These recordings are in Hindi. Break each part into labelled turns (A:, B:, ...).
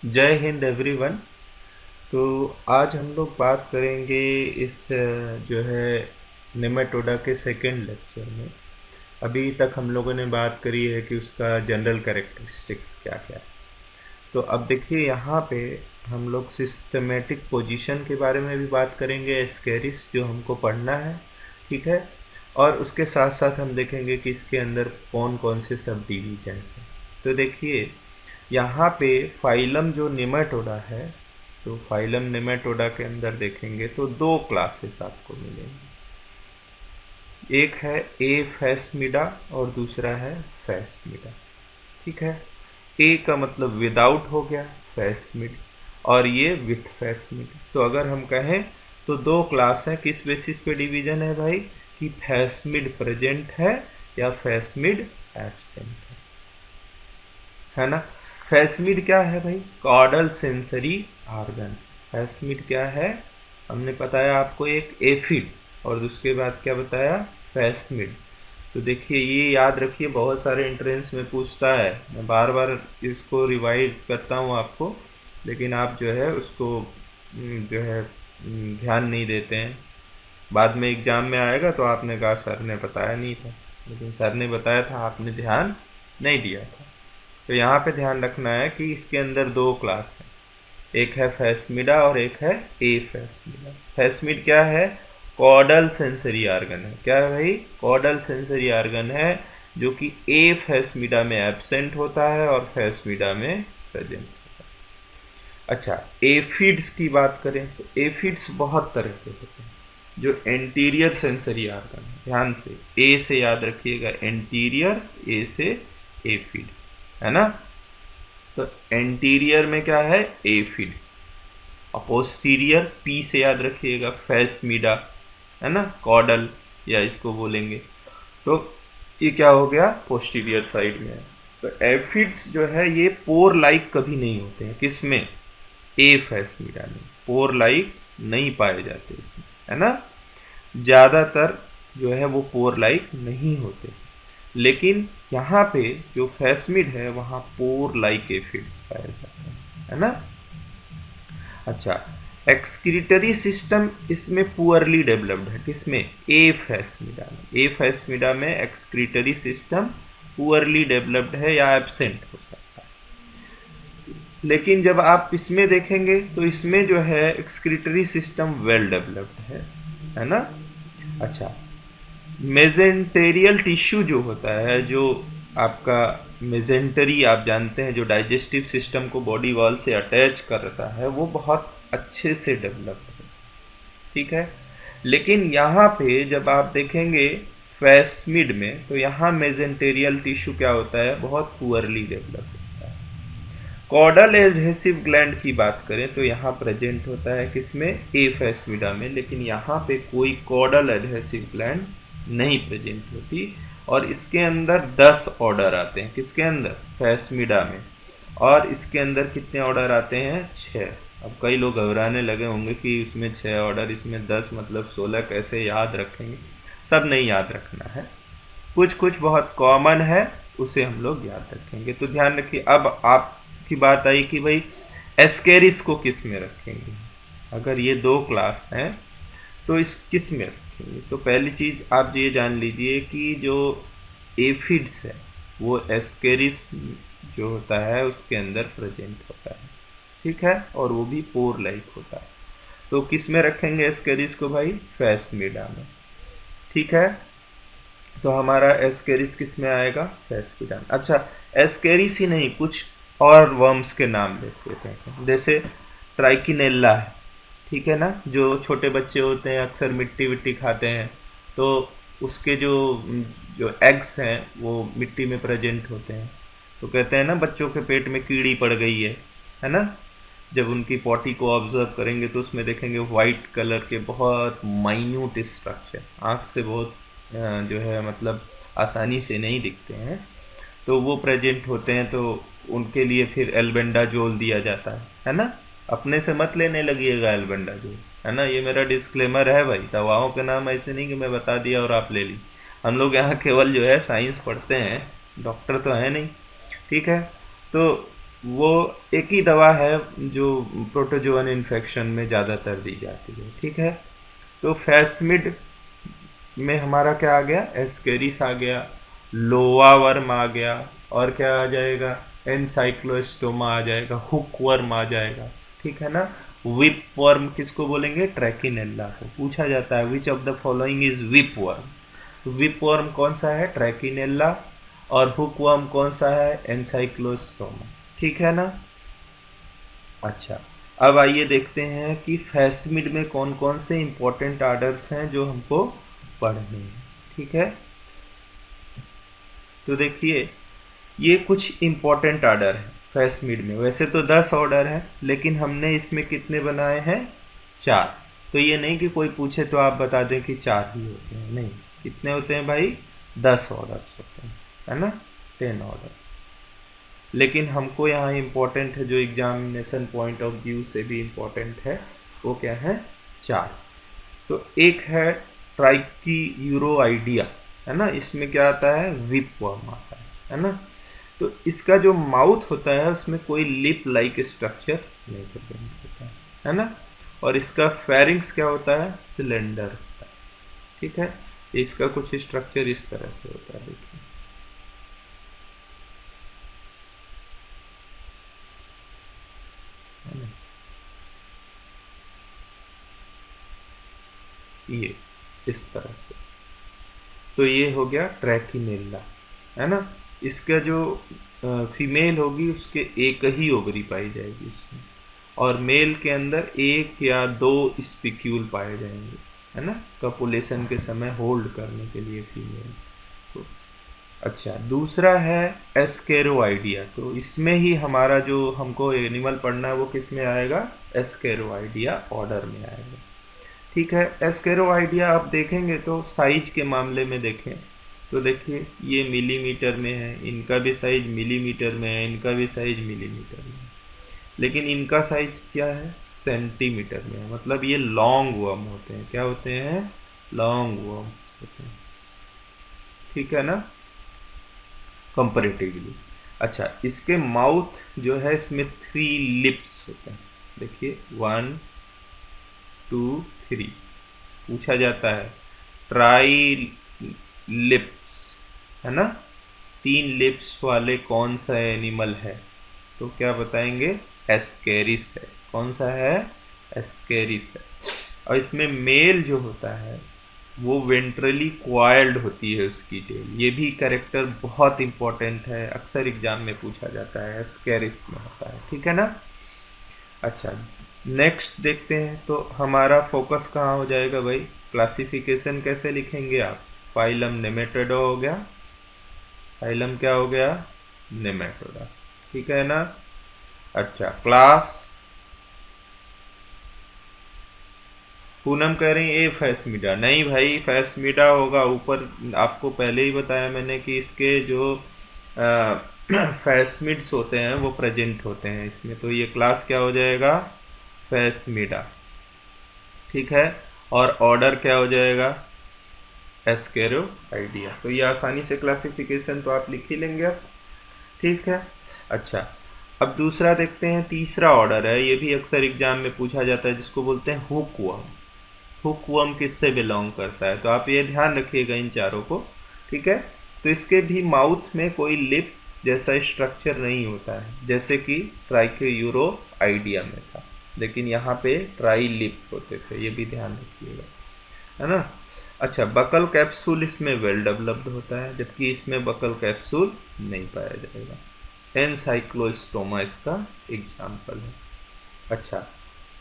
A: जय हिंद एवरीवन। तो आज हम लोग बात करेंगे इस जो है नेमाटोडा के सेकंड लेक्चर में। अभी तक हम लोगों ने बात करी है कि उसका जनरल कैरेक्टरिस्टिक्स क्या क्या है। तो अब देखिए यहाँ पे हम लोग सिस्टमेटिक पोजीशन के बारे में भी बात करेंगे, एस्केरिस जो हमको पढ़ना है, ठीक है। और उसके साथ साथ हम देखेंगे कि इसके अंदर कौन कौन से सब डिवीजन्स हैं। तो देखिए यहाँ पे फाइलम जो नेमाटोडा है, तो फाइलम नेमाटोडा के अंदर देखेंगे तो दो क्लासेस आपको मिलेंगे। एक है ए फैस्मिडा और दूसरा है फैस्मिडा, ठीक है। ए का मतलब विदाउट हो गया फैस्मिड, और ये विथ फैस्मिड। तो अगर हम कहें तो दो क्लास हैं, किस बेसिस पे डिवीजन है भाई, कि फैस्मिड प्रेजेंट है या फैस्मिड एब्सेंट है ना। फैस्मिड क्या है भाई, कॉर्डल सेंसरी आर्गन। फैस्मिड क्या है, हमने बताया आपको, एक एफिड, और उसके बाद क्या बताया, फैस्मिड। तो देखिए ये याद रखिए, बहुत सारे एंट्रेंस में पूछता है, मैं बार बार इसको रिवाइज करता हूँ आपको, लेकिन आप जो है उसको जो है ध्यान नहीं देते हैं। बाद में एग्ज़ाम में आएगा तो आपने कहा सर ने बताया नहीं था, लेकिन सर ने बताया था, आपने ध्यान नहीं दिया था। तो यहाँ पे ध्यान रखना है कि इसके अंदर दो क्लास हैं, एक है फैस्मिडा और एक है ए फैस्मिडा। फैस्मिड क्या है, कॉर्डल सेंसरी आर्गन है। क्या है भाई, कॉर्डल सेंसरी आर्गन है, जो कि ए फैस्मिडा में एब्सेंट होता है और फैस्मिडा में प्रेजेंट होता है। अच्छा, एफिड्स की बात करें तो एफिड्स बहुत तरह के होते हैं। जो एंटीरियर सेंसरी आर्गन है, ध्यान से ए से याद रखिएगा, एंटीरियर, ए से एफिड है ना। तो एंटीरियर में क्या है, एफिड। और पोस्टीरियर पी से याद रखिएगा, फैस्मिडा है ना, कॉर्डल या इसको बोलेंगे। तो ये क्या हो गया, पोस्टीरियर साइड में है। तो एफिड्स जो है ये पोर लाइक कभी नहीं होते हैं, किसमें, ए फैस्मिडा में पोर लाइक नहीं पाए जाते इसमें, है ना। ज़्यादातर जो है वो पोर लाइक नहीं होते, लेकिन यहाँ पे जो फैस्मिड है वहाँ पोर लाइक एफिड्स पाया जाता है ना। अच्छा, एक्सक्रीटरी सिस्टम इसमें पुअरली डेवलप्ड है, किसमें, ए फैस्मिडा में। ए फैस्मिडा में एक्सक्रीटरी सिस्टम पुअरली डेवलप्ड है या एब्सेंट हो सकता है। लेकिन जब आप इसमें देखेंगे तो इसमें जो है एक्सक्रीटरी सिस्टम वेल डेवलप्ड है ना। अच्छा, मेजेंटेरियल टिश्यू जो होता है, जो आपका मेजेंटरी आप जानते हैं, जो डाइजेस्टिव सिस्टम को बॉडी वॉल से अटैच करता है, वो बहुत अच्छे से डेवलप है, ठीक है। लेकिन यहाँ पे जब आप देखेंगे फैस्मिड में, तो यहाँ मेजेंटेरियल टिश्यू क्या होता है, बहुत पुअरली डेवलप्ड होता है। कॉर्डल एडहेसिव ग्लैंड की बात करें तो यहाँ प्रेजेंट होता है किसमें, ए फैस्मिडा में, लेकिन यहाँ पे कोई कॉर्डल एडहेसिव ग्लैंड नहीं प्रेजेंट होती। और इसके अंदर 10 ऑर्डर आते हैं, किसके अंदर, फैस्मिडा में। और इसके अंदर कितने ऑर्डर आते हैं, 6। अब कई लोग घबराने लगे होंगे कि इसमें 6 ऑर्डर, इसमें 10 मतलब 16, कैसे याद रखेंगे। सब नहीं याद रखना है, कुछ कुछ बहुत कॉमन है उसे हम लोग याद रखेंगे। तो ध्यान रखिए, अब आपकी बात आई कि भाई एस्केरिस को किस में रखेंगे। अगर ये दो क्लास हैं तो इस किस में रखेंगे, तो पहली चीज़ आप ये जान लीजिए कि जो एफिड्स है वो एस्केरिस जो होता है उसके अंदर प्रेजेंट होता है, ठीक है, और वो भी पोर लाइक होता है। तो किस में रखेंगे एस्केरिस को भाई, फैस्मिडा में, ठीक है। तो हमारा एस्केरिस किस में आएगा, फैस्मिडा में। अच्छा, एस्केरिस ही नहीं, कुछ और वर्म्स के नाम लेते हैं, जैसे ट्राइकिनेला है, ठीक है ना। जो छोटे बच्चे होते हैं अक्सर मिट्टी विट्टी खाते हैं, तो उसके जो जो एग्स हैं वो मिट्टी में प्रेजेंट होते हैं। तो कहते हैं ना बच्चों के पेट में कीड़ी पड़ गई है ना। जब उनकी पॉटी को ऑब्जर्व करेंगे तो उसमें देखेंगे वाइट कलर के बहुत माइन्यूट स्ट्रक्चर, आँख से बहुत जो है मतलब आसानी से नहीं दिखते हैं, तो वो प्रेजेंट होते हैं। तो उनके लिए फिर एल्बेंडाजोल दिया जाता है ना। अपने से मत लेने लगिएगा एल्बेंडाजोल, है ना, ये मेरा डिस्क्लेमर है भाई। दवाओं के नाम ऐसे नहीं कि मैं बता दिया और आप ले ली। हम लोग यहाँ केवल जो है साइंस पढ़ते हैं, डॉक्टर तो है नहीं, ठीक है। तो वो एक ही दवा है जो प्रोटोजोअन इन्फेक्शन में ज़्यादातर दी जाती है, ठीक है। तो फैसमिड में हमारा क्या आ गया, एस्केरिस आ गया, लोवावर्म आ गया, और क्या आ जाएगा, एनसाइक्लोस्टोमा आ जाएगा, हुकवर्म आ जाएगा, ठीक है ना। विप वर्म किसको बोलेंगे, ट्रैकिनेल्ला को। पूछा जाता है which of the following is whip worm, तो विप वर्म कौन सा है, ट्रैकिनेल्ला, और हुकवर्म कौन सा है, एनसाइक्लोस्टोमा, ठीक है ना। अच्छा, अब आइए देखते हैं कि फैसमिड में कौन कौन से इंपॉर्टेंट आर्डर्स हैं जो हमको पढ़ने हैं, ठीक है। तो देखिए, ये कुछ इंपॉर्टेंट आर्डर है फैसमिड में। वैसे तो 10 ऑर्डर है, लेकिन हमने इसमें कितने बनाए हैं, 4। तो ये नहीं कि कोई पूछे तो आप बता दें कि 4 ही होते हैं, नहीं, कितने होते हैं भाई, 10 ऑर्डर्स होते हैं, है ना, 10 ऑर्डर। लेकिन हमको यहाँ इम्पोर्टेंट है, जो एग्जामिनेशन पॉइंट ऑफ व्यू से भी इम्पोर्टेंट है, वो क्या है, 4। तो एक है ट्राइकी यूरो आइडिया, है ना, इसमें क्या आता है, विप वर्म आता है ना। तो इसका जो माउथ होता है उसमें कोई लिप लाइक स्ट्रक्चर नहीं प्रेजेंट होता है ना। और इसका फेरिंग्स क्या होता है, सिलेंडर होता है, ठीक है। इसका कुछ स्ट्रक्चर इस तरह से होता है, देखिए, है ना, ये इस तरह से। तो ये हो गया ट्रैकिनेल्ला, है ना। इसका जो फीमेल होगी उसके एक ही ओवरी पाई जाएगी इसमें, और मेल के अंदर 1 या 2 स्पिक्यूल पाए जाएंगे, है ना, कपुलेशन के समय होल्ड करने के लिए फीमेल। तो अच्छा, दूसरा है एस्केरोआइडिया। तो इसमें ही हमारा जो हमको एनिमल पढ़ना है वो किस में आएगा, एस्केरोआइडिया ऑर्डर में आएगा, ठीक है। एस्केरोआइडिया आप देखेंगे तो साइज के मामले में देखें तो देखिए, ये मिलीमीटर में है, इनका भी साइज मिलीमीटर में है, इनका भी साइज मिलीमीटर में है, लेकिन इनका साइज क्या है, सेंटीमीटर में है। मतलब ये लॉन्ग वर्म होते हैं, क्या होते हैं, लॉन्ग वर्म होते हैं, ठीक है ना, कंपैरेटिवली। अच्छा, इसके माउथ जो है इसमें 3 लिप्स होते हैं, देखिए 1 2 3। पूछा जाता है ट्राई लिप्स, है ना, 3 लिप्स वाले कौन सा एनिमल है, तो क्या बताएंगे, एस्केरिस है। कौन सा है, एस्केरिस है। और इसमें मेल जो होता है वो वेंट्रली क्वाइल्ड होती है उसकी टेल। ये भी कैरेक्टर बहुत इंपॉर्टेंट है, अक्सर एग्जाम में पूछा जाता है, एस्केरिस में होता है, ठीक है ना। अच्छा, नेक्स्ट देखते हैं। तो हमारा फोकस कहाँ हो जाएगा भाई, क्लासिफिकेशन कैसे लिखेंगे आप, फाइलम नेमेटोडा हो गया, फाइलम क्या हो गया, नेमेटोडा, ठीक है ना। अच्छा, क्लास, पूनम कह रही ए फैसमिडा, नहीं भाई फैसमिडा होगा ऊपर, आपको पहले ही बताया मैंने कि इसके जो फैसमिड्स होते हैं वो प्रेजेंट होते हैं इसमें, तो ये क्लास क्या हो जाएगा, फैसमिडा, ठीक है। और ऑर्डर क्या हो जाएगा, एस्केरो आइडिया। तो ये आसानी से क्लासिफिकेशन तो आप लिख ही लेंगे अब, ठीक है। अच्छा, अब दूसरा देखते हैं, तीसरा ऑर्डर है, ये भी अक्सर एग्जाम में पूछा जाता है, जिसको बोलते हैं हुकवर्म। हुकवर्म किससे बिलोंग करता है, तो आप ये ध्यान रखिएगा इन चारों को, ठीक है। तो इसके भी माउथ में कोई लिप जैसा स्ट्रक्चर नहीं होता है, जैसे कि ट्राइकोयूरो आइडिया में था, लेकिन यहाँ पे ट्राई लिप होते थे, ये भी ध्यान रखिएगा, है ना। अच्छा, बकल कैप्सूल इसमें वेल डेवलप्ड होता है, जबकि इसमें बकल कैप्सूल नहीं पाया जाएगा। एनसाइक्लोस्टोमा इसका एग्जाम्पल है। अच्छा,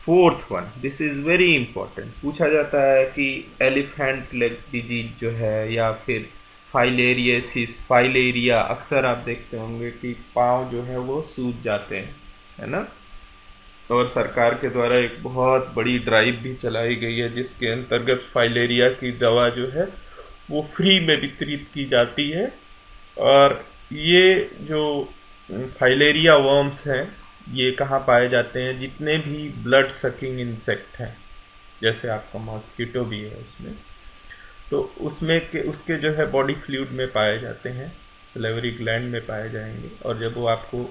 A: fourth one, this is very important, पूछा जाता है कि एलिफेंट लेग डिजीज जो है, या फिर फाइलेरियसिस, फाइलेरिया, अक्सर आप देखते होंगे कि पाँव जो है वो सूज जाते हैं, है ना। और सरकार के द्वारा एक बहुत बड़ी ड्राइव भी चलाई गई है, जिसके अंतर्गत फाइलेरिया की दवा जो है वो फ्री में वितरित की जाती है। और ये जो फाइलेरिया वर्म्स हैं, ये कहाँ पाए जाते हैं, जितने भी ब्लड सकिंग इंसेक्ट हैं, जैसे आपका मॉस्किटो भी है उसमें, तो उसमें के उसके जो है बॉडी फ्लूइड में पाए जाते हैं, सलेवरी ग्लैंड में पाए जाएंगे। और जब वो आपको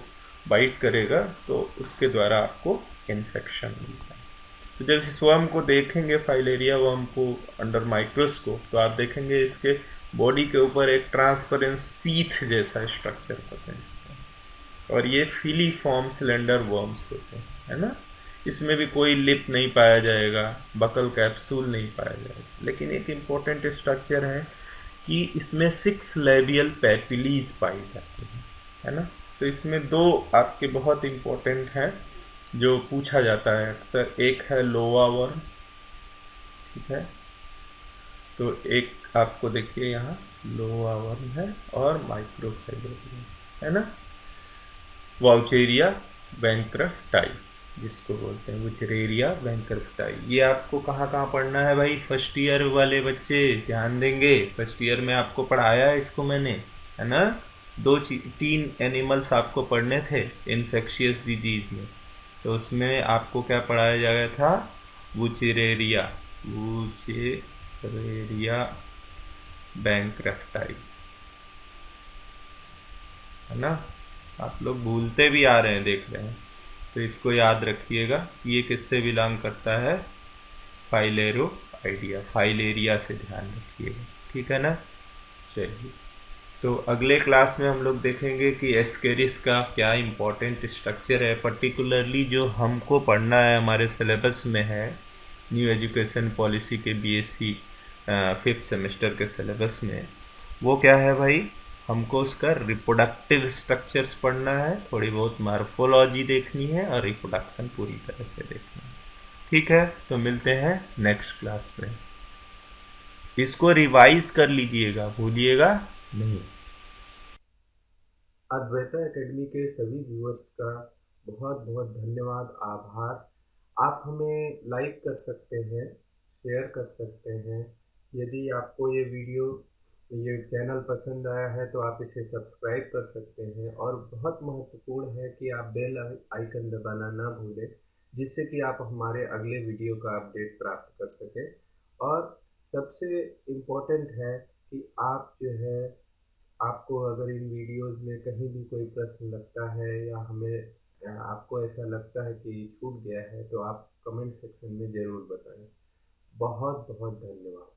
A: बाइट करेगा तो उसके द्वारा आपको इन्फेक्शन मिलता है। तो जब इस वर्म को देखेंगे, फाइलेरिया वर्म को अंडर माइक्रोस्कोप, तो आप देखेंगे इसके बॉडी के ऊपर एक ट्रांसपेरेंट सीथ जैसा स्ट्रक्चर होता है, और ये फिलीफॉर्म सिलेंडर वर्म्स होते हैं, है ना। इसमें भी कोई लिप नहीं पाया जाएगा, बकल कैप्सूल नहीं पाया जाएगा, लेकिन एक इम्पोर्टेंट स्ट्रक्चर है कि इसमें 6 लेबियल पैपिलीज पाई जाती है ना। तो इसमें दो आपके बहुत इम्पोर्टेंट हैं जो पूछा जाता है अक्सर। एक है लोआ वर्म, ठीक है, तो एक आपको देखिए यहाँ लोआ वर्म है, और माइक्रोफाइलेरिया है ना, वाउचेरिया बैंक्रफ्टाई जिसको बोलते हैं, वुचरेरिया बैंक्रफ्टाई। ये आपको कहाँ कहाँ पढ़ना है भाई? फर्स्ट ईयर वाले बच्चे ध्यान देंगे, फर्स्ट ईयर में आपको पढ़ाया है इसको मैंने, है ना। 3 एनिमल्स आपको पढ़ने थे इन्फेक्शियस डिजीज में, तो उसमें आपको क्या पढ़ाया गया था? वुचरेरिया, वुचरेरिया बैंक्रफ्टाई, है ना। आप लोग भूलते भी आ रहे हैं, देख रहे हैं, तो इसको याद रखिएगा। ये किससे बिलोंग करता है? फाइलेरो आइडिया, फाइलेरिया से ध्यान रखिएगा, ठीक है ना। चलिए, तो अगले क्लास में हम लोग देखेंगे कि एस्केरिस का क्या इम्पोर्टेंट स्ट्रक्चर है, पर्टिकुलरली जो हमको पढ़ना है, हमारे सिलेबस में है न्यू एजुकेशन पॉलिसी के बीएससी 5th सेमेस्टर के सिलेबस में। वो क्या है भाई? हमको उसका रिप्रोडक्टिव स्ट्रक्चर्स पढ़ना है, थोड़ी बहुत मार्फोलॉजी देखनी है, और रिप्रोडक्शन पूरी तरह से देखनी है, ठीक है। तो मिलते हैं नेक्स्ट क्लास में। इसको रिवाइज कर लीजिएगा, भूलिएगा नहीं। अद्वैता एकेडमी के सभी व्यूअर्स का बहुत बहुत धन्यवाद, आभार। आप हमें लाइक कर सकते हैं, शेयर कर सकते हैं। यदि आपको ये चैनल पसंद आया है तो आप इसे सब्सक्राइब कर सकते हैं, और बहुत महत्वपूर्ण है कि आप बेल आइकन दबाना ना भूलें, जिससे कि आप हमारे अगले वीडियो का अपडेट प्राप्त कर सकें। और सबसे इम्पोर्टेंट है कि आप जो है, आपको अगर इन वीडियोस में कहीं भी कोई प्रश्न लगता है, या आपको ऐसा लगता है कि छूट गया है, तो आप कमेंट सेक्शन में ज़रूर बताएं। बहुत बहुत धन्यवाद।